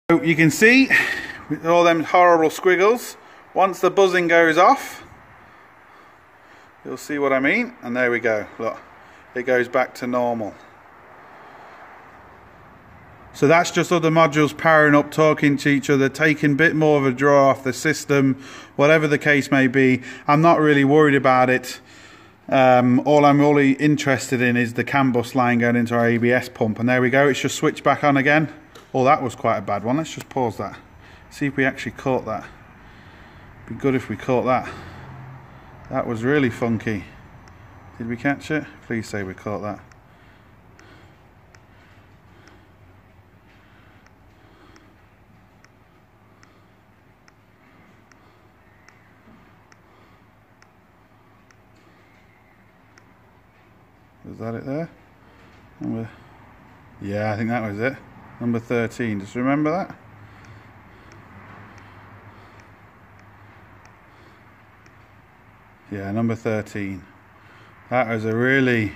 So you can see with all them horrible squiggles, once the buzzing goes off, you'll see what I mean, and there we go, look, it goes back to normal. So that's just other modules powering up, talking to each other, taking a bit more of a draw off the system, whatever the case may be. I'm not really worried about it. All I'm really interested in is the CAN bus line going into our ABS pump, and there we go, it's just switched back on again. Oh, that was quite a bad one. Let's just pause that. See if we actually caught that. Be good if we caught that. That was really funky. Did we catch it? Please say we caught that. Was that it there? Yeah, I think that was it. Number 13. Just remember that? Yeah, number 13. That was a really...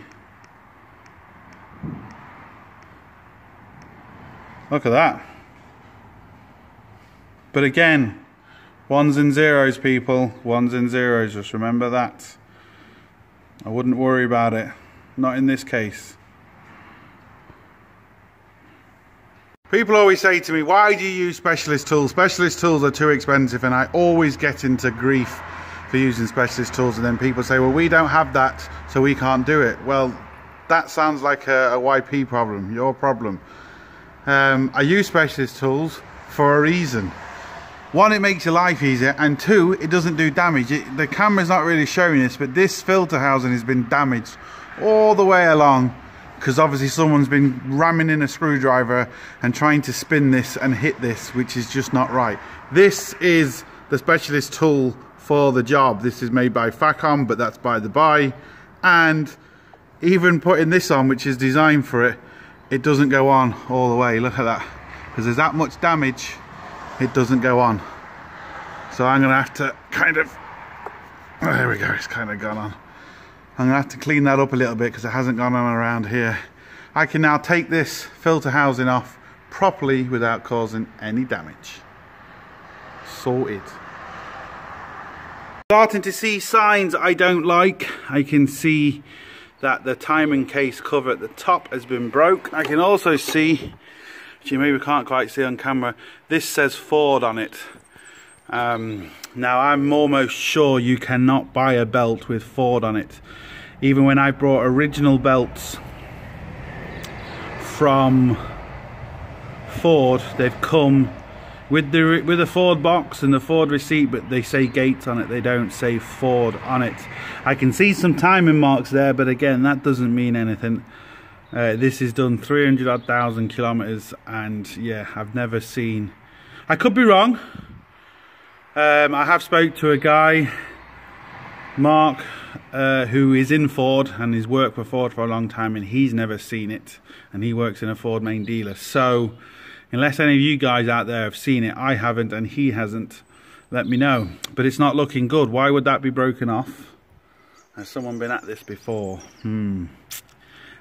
Look at that. But again, ones and zeros, people. Ones and zeros. Just remember that. I wouldn't worry about it. Not in this case. People always say to me, why do you use specialist tools? Specialist tools are too expensive, and I always get into grief for using specialist tools, and then people say, well, we don't have that, so we can't do it. Well, that sounds like a YP problem, your problem. I use specialist tools for a reason. One, it makes your life easier, and two, it doesn't do damage. The camera's not really showing this, but this filter housing has been damaged all the way along, because obviously someone's been ramming in a screwdriver and trying to spin this and hit this, which is just not right. This is the specialist tool for the job. This is made by Facom, but that's by the by. And even putting this on, which is designed for it, it doesn't go on all the way. Look at that, because there's that much damage, it doesn't go on. So I'm gonna have to kind of, oh, there we go, it's kind of gone on. I'm gonna have to clean that up a little bit because it hasn't gone on around here. I can now take this filter housing off properly without causing any damage. Sorted. Starting to see signs I don't like. I can see that the timing case cover at the top has been broke. I can also see, which you maybe can't quite see on camera, this says Ford on it. Now I'm almost sure you cannot buy a belt with Ford on it. Even when I brought original belts from Ford, they've come with the Ford box and the Ford receipt, but they say Gates on it, they don't say Ford on it. I can see some timing marks there, but again, that doesn't mean anything. This is done 300,000 kilometers, and yeah, I've never seen, I could be wrong. I have spoke to a guy, Mark, who is in Ford and has worked for Ford for a long time, and he's never seen it, and he works in a Ford main dealer. So unless any of you guys out there have seen it, I haven't and he hasn't, let me know. But it's not looking good. Why would that be broken off? Has someone been at this before?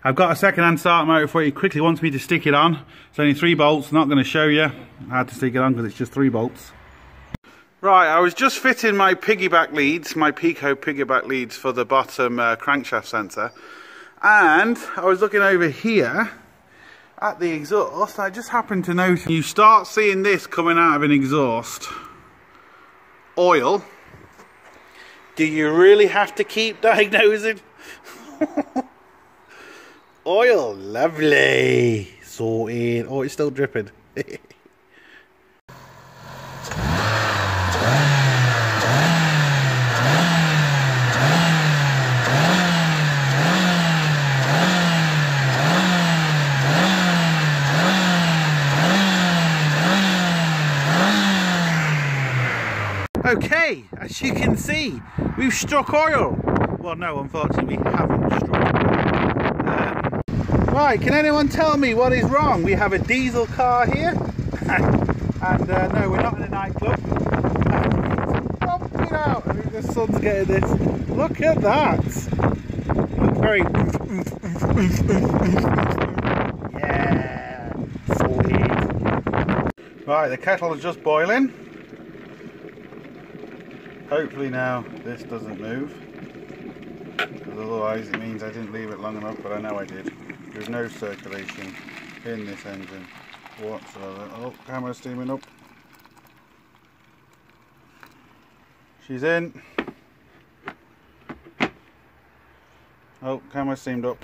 I've got a second-hand start motor for you. Quickly wants me to stick it on. It's only 3 bolts. Not going to show you how to stick it on because it's just 3 bolts. Right, I was just fitting my piggyback leads, my Pico piggyback leads for the bottom crankshaft sensor, and I was looking over here at the exhaust. I just happened to notice you start seeing this coming out of an exhaust oil. Do you really have to keep diagnosing? Oil, lovely, sorted. Oh, it's still dripping. Okay, as you can see, we've struck oil. Well, no, unfortunately, we haven't struck oil. Right, can anyone tell me what is wrong? We have a diesel car here, and no, we're not in a nightclub. Pump it out. I think the sun's getting this. Look at that. Look very. Yeah. Sorted. Right, the kettle is just boiling. Hopefully now this doesn't move, because otherwise it means I didn't leave it long enough, but I know I did. There's no circulation in this engine whatsoever. Oh, camera's steaming up. She's in. Oh, camera steamed up.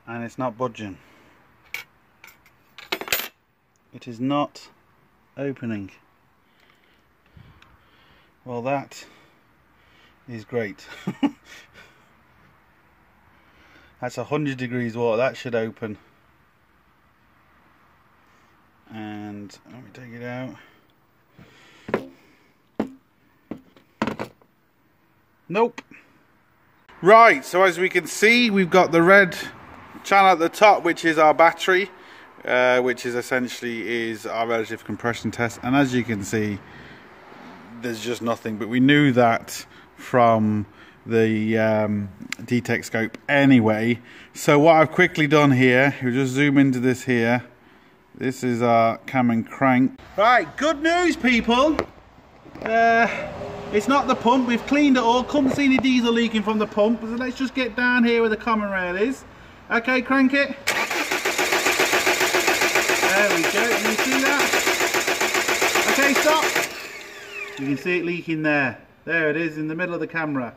And it's not budging. It is not opening. Well, that is great. That's 100 degrees water. That should open. And let me take it out. Nope. Right, so as we can see, we've got the red channel at the top, which is our battery, which is essentially our relative compression test. And as you can see, there's just nothing. But we knew that from the detect scope anyway. So what I've quickly done here, we'll just zoom into this here. This is our cam and crank. Right, good news, people. It's not the pump. We've cleaned it all. Couldn't see any diesel leaking from the pump. So let's just get down here where the common rail is. Okay, crank it. There we go. Can you see that? Okay, stop. You can see it leaking there. There it is in the middle of the camera.